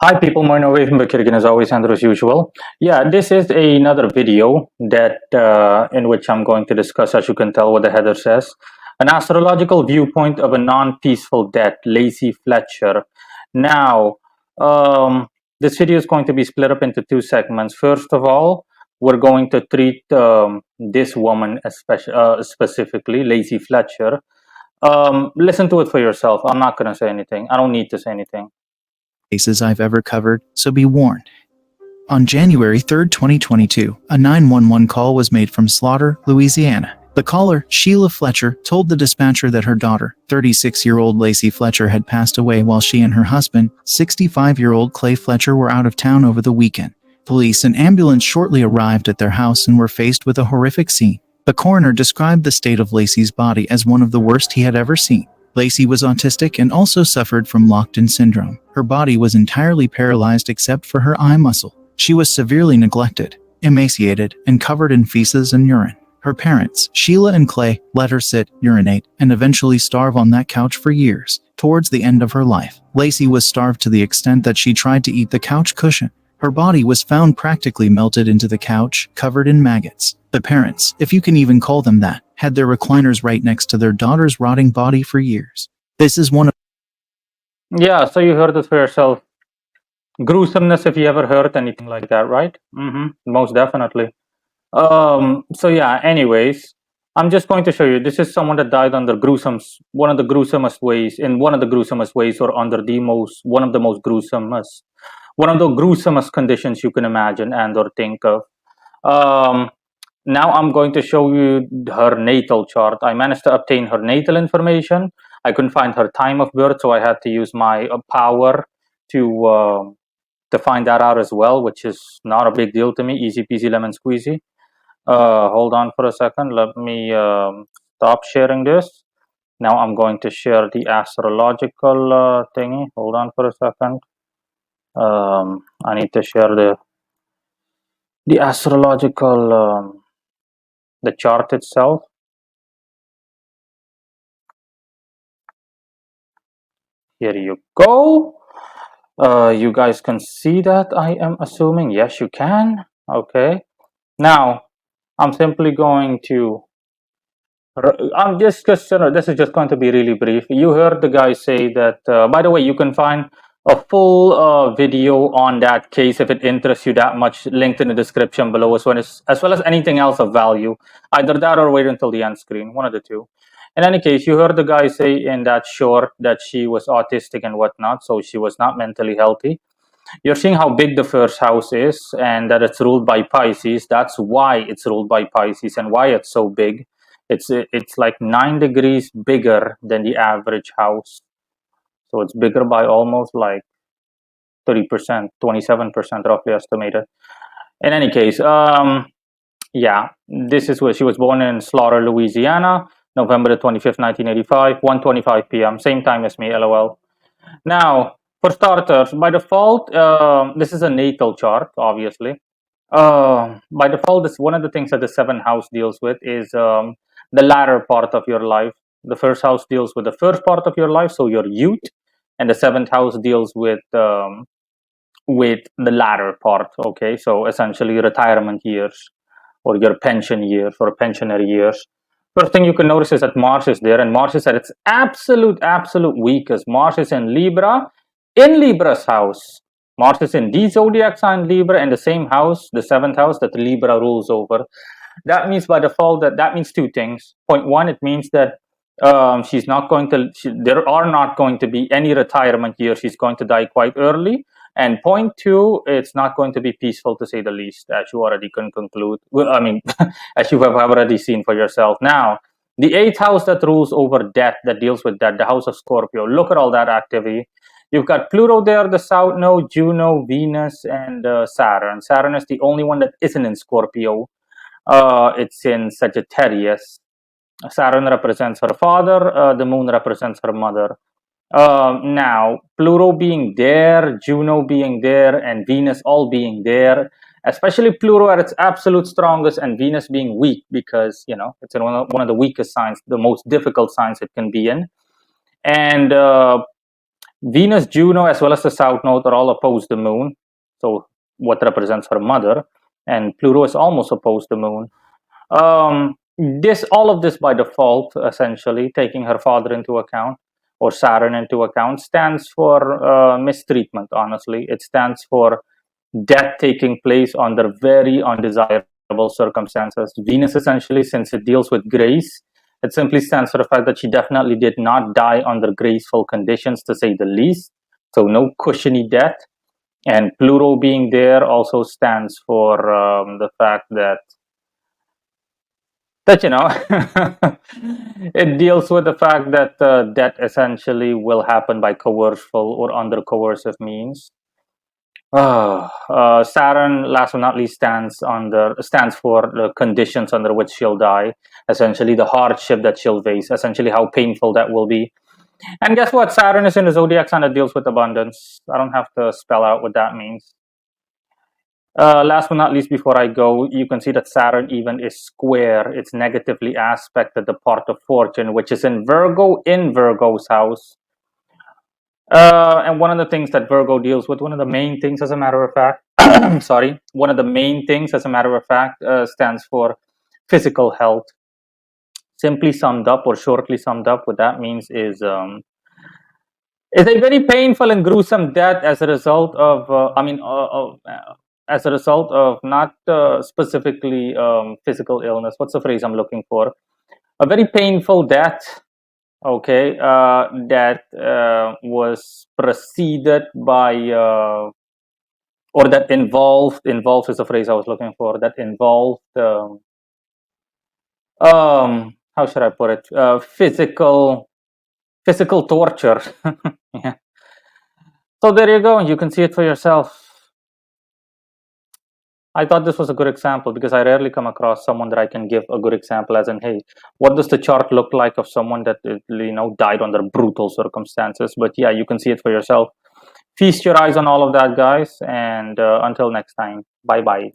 Hi people, Moin away from Bakirgan as always, and as usual. Yeah, this is another video that in which I'm going to discuss, as you can tell what the header says, an astrological viewpoint of a non-peaceful death, Lacey Fletcher. Now, um, this video is going to be split up into two segments. First of all, we're going to treat this woman specifically, Lacey Fletcher. Listen to it for yourself. I'm not going to say anything. I don't need to say anything. Cases I've ever covered, so be warned. On January 3, 2022, a 911 call was made from Slaughter, Louisiana. The caller, Sheila Fletcher, told the dispatcher that her daughter, 36-year-old Lacey Fletcher, had passed away while she and her husband, 65-year-old Clay Fletcher, were out of town over the weekend. Police and ambulance shortly arrived at their house and were faced with a horrific scene. The coroner described the state of Lacey's body as one of the worst he had ever seen. Lacey was autistic and also suffered from locked-in syndrome. Her body was entirely paralyzed except for her eye muscle. She was severely neglected, emaciated, and covered in feces and urine. Her parents, Sheila and Clay, let her sit, urinate, and eventually starve on that couch for years. Towards the end of her life, Lacey was starved to the extent that she tried to eat the couch cushion. Her body was found practically melted into the couch, covered in maggots. The parents, if you can even call them that, had their recliners right next to their daughter's rotting body for years. This is one of... Yeah, so you heard it for yourself. Gruesomeness, if you ever heard anything like that, right? Most definitely. So yeah, anyways, I'm just going to show you. This is someone that died under one of the gruesomest ways, or under one of the most gruesomest conditions you can imagine and or think of. Um, Now I'm going to show you her natal chart. I managed to obtain her natal information. I couldn't find her time of birth, so I had to use my power to find that out as well, which is not a big deal to me. Easy peasy lemon squeezy. Hold on for a second. Let me stop sharing this. Now I'm going to share the astrological thingy. Hold on for a second. I need to share the astrological the chart itself. Here you go. You guys can see that, I am assuming. Yes, you can. Okay. Now, I'm simply going to. I'm just this is just going to be really brief. You heard the guy say that. By the way, you can find a full video on that case if it interests you that much, linked in the description below, as well as anything else of value. Either that or wait until the end screen, one of the two. In any case, you heard the guy say in that short that she was autistic and whatnot, so she was not mentally healthy. You're seeing how big the first house is and that it's ruled by Pisces. That's why it's ruled by Pisces and why it's so big. It's like 9 degrees bigger than the average house. So it's bigger by almost like 30%, 27% roughly estimated. In any case, yeah, this is where she was born in Slaughter, Louisiana, November the 25th, 1985, 1:25 p.m., same time as me, lol. Now, for starters, by default, this is a natal chart, obviously. By default, this one of the things that the seventh house deals with is the latter part of your life. The first house deals with the first part of your life, so your youth, and the seventh house deals with the latter part. Okay, so essentially retirement years or your pension years or pensionary years. First thing you can notice is that Mars is there, and Mars is at its absolute weakest. Mars is in Libra, in Libra's house. Mars is in the zodiac sign Libra, and the same house, the seventh house that Libra rules over. That means by default that means two things. Point one, it means that there are not going to be any retirement years. She's going to die quite early. And point two, it's not going to be peaceful, to say the least, as you already can conclude. Well, I mean, as you have already seen for yourself. Now, the eighth house that rules over death, that deals with death, the house of Scorpio. Look at all that activity. You've got Pluto there, the South Node, Juno, Venus, and Saturn. Saturn is the only one that isn't in Scorpio. It's in Sagittarius. Saturn represents her father, the moon represents her mother. Now, Pluto being there, Juno being there, and Venus all being there, especially Pluto at its absolute strongest and Venus being weak because, it's in one of the weakest signs, the most difficult signs it can be in. And Venus, Juno, as well as the South Node are all opposed the Moon, so what represents her mother, and Pluto is almost opposed the Moon. All of this by default, essentially taking her father into account or Saturn into account, stands for mistreatment. Honestly, it stands for death taking place under very undesirable circumstances. Venus, essentially, since it deals with grace, it simply stands for the fact that she definitely did not die under graceful conditions, to say the least. So no cushiony death. And Pluto being there also stands for the fact that it deals with the fact that death essentially will happen by coercible or under coercive means. Saturn, last but not least, stands for the conditions under which she'll die. Essentially, the hardship that she'll face. Essentially, how painful that will be. And guess what? Saturn is in the zodiac sign that deals with abundance. I don't have to spell out what that means. Last but not least, before I go, you can see that Saturn even is square. It's negatively aspected the part of fortune, which is in Virgo's house. And one of the things that Virgo deals with, one of the main things, as a matter of fact, one of the main things, as a matter of fact, stands for physical health. Simply summed up, or shortly summed up, what that means is a very painful and gruesome death as a result of, as a result of not specifically physical illness. What's the phrase I'm looking for? A very painful death. Okay, that was preceded by, or that involved is the phrase I was looking for. That involved, how should I put it? Physical torture. Yeah. So there you go. You can see it for yourself. I thought this was a good example because I rarely come across someone that I can give a good example, as in, hey, what does the chart look like of someone that died under brutal circumstances? But yeah, you can see it for yourself. Feast your eyes on all of that, guys, and until next time, bye bye.